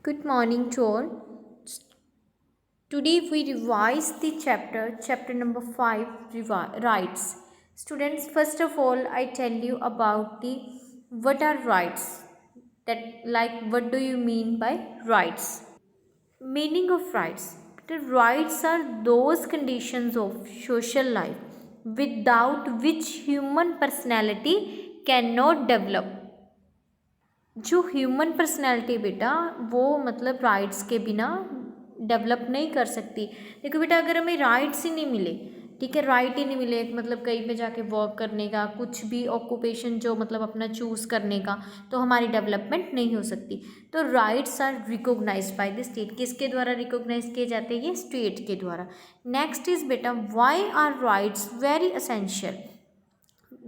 Good morning to all. Today we revise the chapter number 5, rights. Students, first of all, I tell you about the what are rights. What do you mean by rights? Meaning of rights. The rights are those conditions of social life without which human personality cannot develop. जो human personality बेटा वो मतलब rights के बिना develop नहीं कर सकती। देखो बेटा, अगर हमें राइट्स ही नहीं मिले, ठीक है, राइट ही नहीं मिले, मतलब कहीं पे जाके वर्क करने का, कुछ भी ऑक्यूपेशन जो मतलब अपना चूज़ करने का, तो हमारी डेवलपमेंट नहीं हो सकती। तो rights are recognised by the state. किसके द्वारा रिकॉग्नाइज किए जाते हैं? ये स्टेट के द्वारा। नेक्स्ट इज बेटा, why are rights very essential.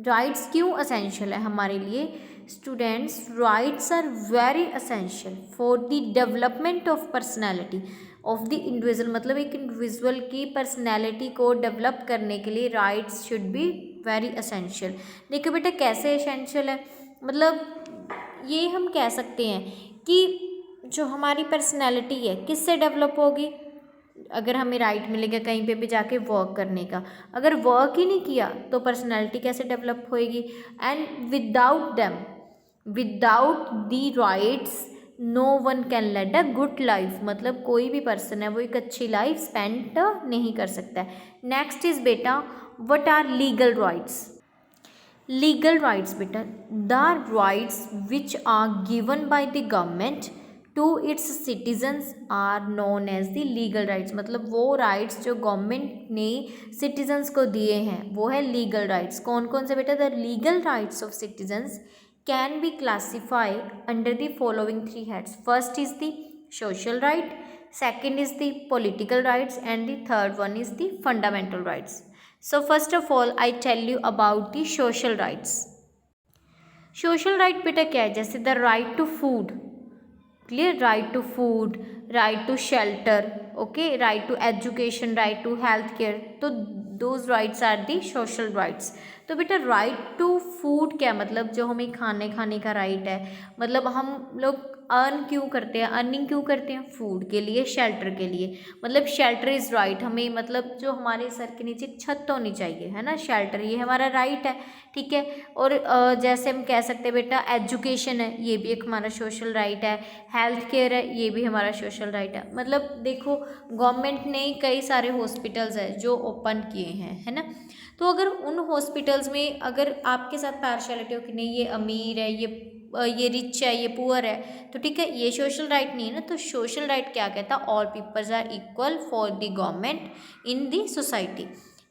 Rights क्यों असेंशियल है हमारे लिए? Students, rights are very essential for the development of personality of the individual. मतलब एक इंडिविजुअल की पर्सनैलिटी को डेवलप करने के लिए rights should be very essential. देखो बेटा, कैसे असेंशियल है, मतलब ये हम कह सकते हैं कि जो हमारी पर्सनैलिटी है किससे डेवलप होगी? अगर हमें राइट मिलेगा कहीं पे भी जाके वर्क करने का, अगर वर्क ही नहीं किया तो पर्सनैलिटी कैसे डेवलप होएगी? And without them, without the rights no one can lead a good life. मतलब कोई भी पर्सन है वो एक अच्छी लाइफ स्पेंड नहीं कर सकता है। नेक्स्ट इज बेटा, what are legal rights? Legal rights बेटा, the rights which are given by the government to its citizens are known as the legal rights. मतलब वो राइट्स जो गवर्नमेंट ने सिटीजन्स को दिए हैं वो है लीगल राइट्स। कौन कौन से बेटा? The legal rights of citizens can be classified under the following three heads. First is the social right, second is the political rights and the third one is the fundamental rights. So first of all, I tell you about the social rights. Social right बेटा क्या है? जैसे the right to food, clear, right to food, right to shelter, okay, right to education, right to health care, तो those rights are the social rights. तो बेटा right to food क्या मतलब? जो हमें खाने का राइट है, मतलब हम लोग अर्न क्यों करते हैं, अर्निंग क्यों करते हैं? फूड के लिए, शेल्टर के लिए। मतलब शेल्टर इज़ राइट, हमें मतलब जो हमारे सर के नीचे छत तो होनी चाहिए, है ना, शेल्टर, ये हमारा राइट है, ठीक है। और जैसे हम कह सकते हैं बेटा एजुकेशन है, ये भी एक हमारा सोशल राइट है, हेल्थ केयर है, ये भी हमारा सोशल राइट है। मतलब देखो, गवर्नमेंट ने कई सारे हॉस्पिटल्स है जो ओपन किए हैं, है ना। तो अगर उन हॉस्पिटल्स में अगर आपके साथ पार्शियलिटी हो कि नहीं ये अमीर है, ये रिच है, ये पुअर है, तो ठीक है, ये सोशल राइट नहीं है ना। तो सोशल राइट क्या कहता है? All peoples are equal for the government in the society.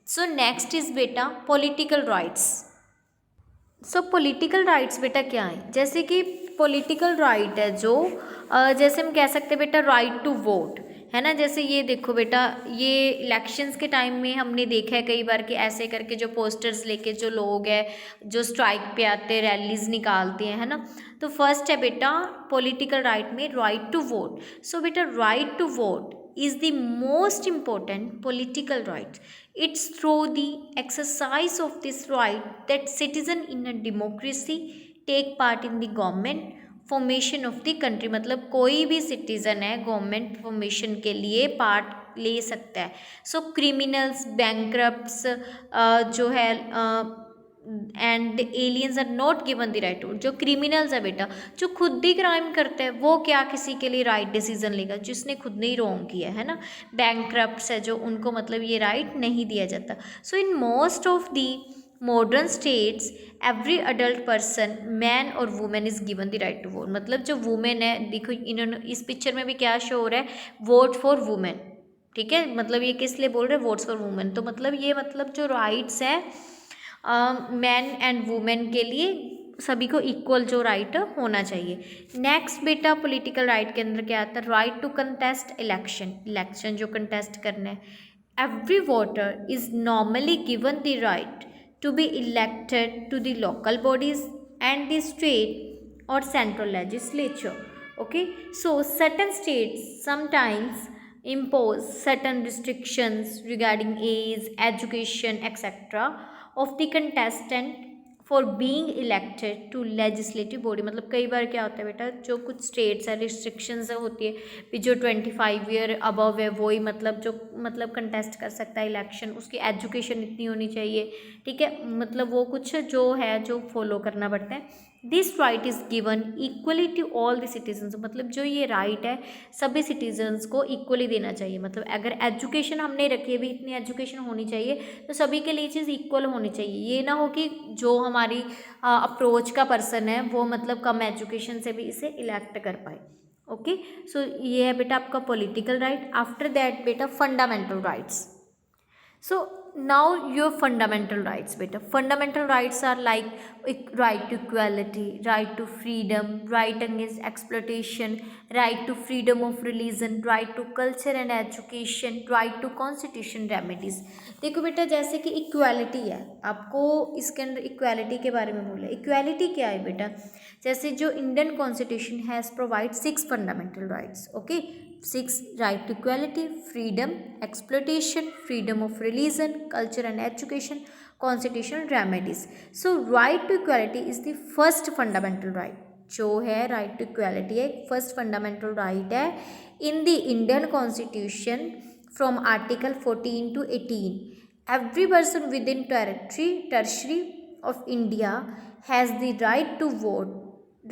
So next is बेटा political rights. So political rights बेटा क्या है? जैसे कि पॉलिटिकल राइट है जो जैसे हम कह सकते हैं बेटा राइट टू वोट, है ना। जैसे ये देखो बेटा, ये इलेक्शंस के टाइम में हमने देखा है कई बार कि ऐसे करके जो पोस्टर्स लेके जो लोग हैं जो स्ट्राइक पे आते हैं, रैलीज निकालते हैं, है ना। तो फर्स्ट है बेटा पॉलिटिकल राइट में राइट टू वोट। सो बेटा right to vote is the most important political right. It's through the exercise of this right that citizen in a democracy take part in the government formation of the country। मतलब कोई भी citizen है government formation के लिए part ले सकता है। सो criminals, bankrupts जो है and aliens are not given the right to. जो क्रिमिनल्स है बेटा, जो खुद ही क्राइम करते हैं, वो क्या किसी के लिए राइट डिसीजन लेगा? जिसने खुद ने ही रॉन्ग किया है ना। बैंक्रप्ट्स है जो, उनको मतलब ये राइट नहीं दिया जाता। So in most of the modern states every adult person, man और women, is given the right to vote. मतलब जो वुमेन है, देखो इन्होंने इस पिक्चर में भी क्या शो हो रहा है? वोट फॉर वुमेन, ठीक है। मतलब ये किस लिए बोल रहे हैं? Votes for women. तो मतलब ये मतलब जो राइट्स है मैन एंड वुमेन के लिए सभी को इक्वल जो राइट होना चाहिए। नेक्स्ट बेटा पॉलिटिकल राइट के अंदर क्या आता है? Right to contest election. Election जो कंटेस्ट करना है, every voter is normally given the right to be elected to the local bodies and the state और central legislature. Okay, so certain states sometimes impose certain restrictions regarding age, education, etc. of the contestant for being elected to legislative body. मतलब कई बार क्या होता है बेटा, जो कुछ states है रिस्ट्रिक्शंस होती है कि जो 25 ईयर अबव है वही मतलब जो मतलब कंटेस्ट कर सकता है इलेक्शन, उसकी एजुकेशन इतनी होनी चाहिए, ठीक है, मतलब वो कुछ जो है जो फॉलो करना पड़ता है। This right is given equally to all the citizens. मतलब जो ये राइट है सभी सिटीजन्स को इक्वली देना चाहिए। मतलब अगर एजुकेशन हमने रखी है भी, इतनी एजुकेशन होनी चाहिए तो सभी के लिए चीज़ इक्वल होनी चाहिए। ये ना हो कि जो हमारी अप्रोच का पर्सन है वो मतलब कम एजुकेशन से भी इसे इलेक्ट कर पाए। ओके, सो ये है बेटा आपका पॉलिटिकल राइट। आफ्टर दैट बेटा fundamental rights. So now your fundamental rights beta. Fundamental rights are like right to equality, right to freedom, right against exploitation, right to freedom of religion, right to culture and education, right to constitution remedies. देखो बेटा जैसे कि equality है, आपको इसके अंदर equality के बारे में बोला। इक्वालिटी क्या है बेटा, जैसे जो Indian constitution has provide 6 fundamental rights. Okay, 6 right to equality, freedom, exploitation, freedom of religion, culture and education, constitutional remedies. So right to equality is the first fundamental right. जो है right to equality है first fundamental right है in the Indian Constitution from Article 14 to 18. Every person within tertiary of India has the right to vote,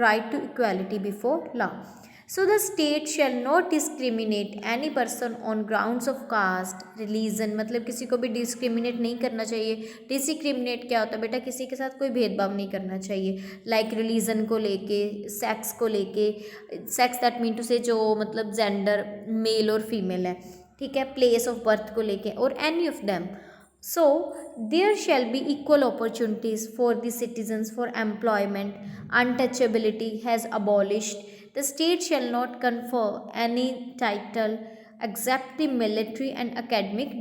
right to equality before law. So the state shall not discriminate any person on grounds of caste, religion। मतलब किसी को भी discriminate नहीं करना चाहिए। Discriminate क्या होता है बेटा, किसी के साथ कोई भेदभाव नहीं करना चाहिए। लाइक रिलीजन को लेके, सेक्स को लेके, सेक्स दैट मीन टू से जो मतलब जेंडर मेल और फीमेल है, ठीक है, प्लेस ऑफ बर्थ को लेके और any of them. So there shall be equal opportunities for the citizens for employment. Untouchability has abolished. The state shall not confer any title except the military and academic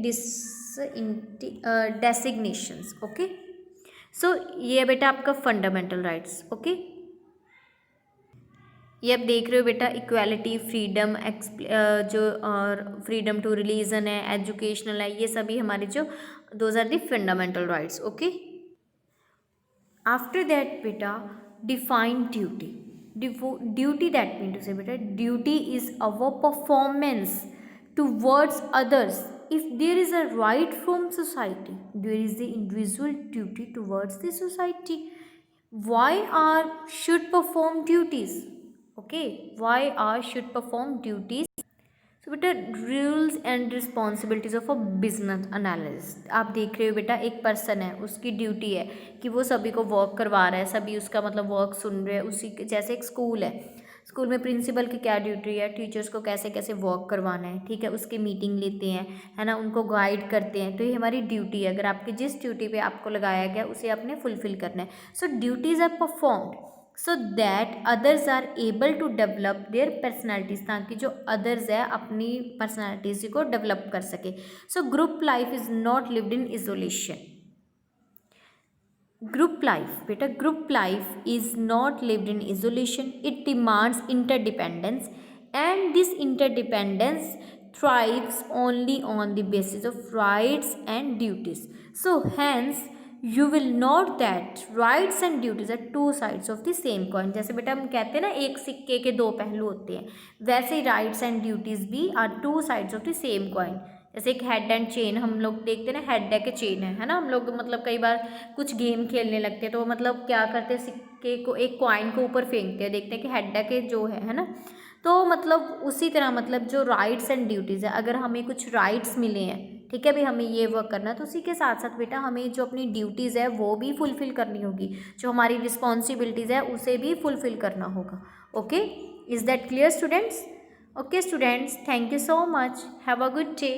designations. Okay, so ये बेटा आपका fundamental rights. Okay, ये आप देख रहे हो बेटा equality, freedom, जो और फ्रीडम टू रिलीजन है, एजुकेशनल है, ये सभी हमारे जो those are the fundamental rights. Okay, after that बेटा define duty. Duty that mean to say beta, duty is our performance towards others. If there is a right from society, there is the individual duty towards the society. Why are should perform duties? Okay, why are should perform duties? सो बेटा rules and responsibilities of a business analyst. आप देख रहे हो बेटा एक person है, उसकी duty है कि वो सभी को वर्क करवा रहा है, सभी उसका मतलब वर्क सुन रहे हैं। उसी जैसे एक स्कूल है, स्कूल में प्रिंसिपल की क्या ड्यूटी है, टीचर्स को कैसे कैसे वर्क करवाना है, ठीक है, उसकी मीटिंग लेते हैं, है ना, उनको गाइड करते हैं। तो ये हमारी ड्यूटी है। अगर आपकी जिस ड्यूटी पे आपको लगाया गया उसे आपने फुलफिल करना है। So duties are performed so that others are able to develop their personalities, ताकि जो अदर्स है अपनी पर्सनैलिटीज़ को डेवलप कर सके। So group life is not lived in isolation. Group life बेटा, group life is not lived in isolation, it demands interdependence and this interdependence thrives only on the basis of rights and duties. So hence you will note that rights and duties are two sides of the same coin. जैसे बेटा हम कहते हैं ना एक सिक्के के दो पहलू होते हैं, वैसे ही राइट्स एंड ड्यूटीज़ भी are two sides of the same coin. जैसे एक हेड एंड चेन हम लोग देखते हैं ना, हेड है कि चेन है ना। हम लोग मतलब कई बार कुछ गेम खेलने लगते हैं तो मतलब क्या करते हैं, सिक्के को एक कॉइन को ऊपर फेंकते हैं, देखते हैं कि हेड है कि जो है ना। तो मतलब उसी तरह मतलब जो राइट्स एंड ड्यूटीज़ है, अगर हमें कुछ राइट्स मिले हैं, ठीक है, भी हमें ये वर्क करना है, तो उसी के साथ साथ बेटा हमें जो अपनी ड्यूटीज़ है वो भी फुलफ़िल करनी होगी, जो हमारी रिस्पॉन्सिबिलिटीज़ है उसे भी फुलफ़िल करना होगा। Okay, is that clear students? Okay students, thank you so much, have a good day.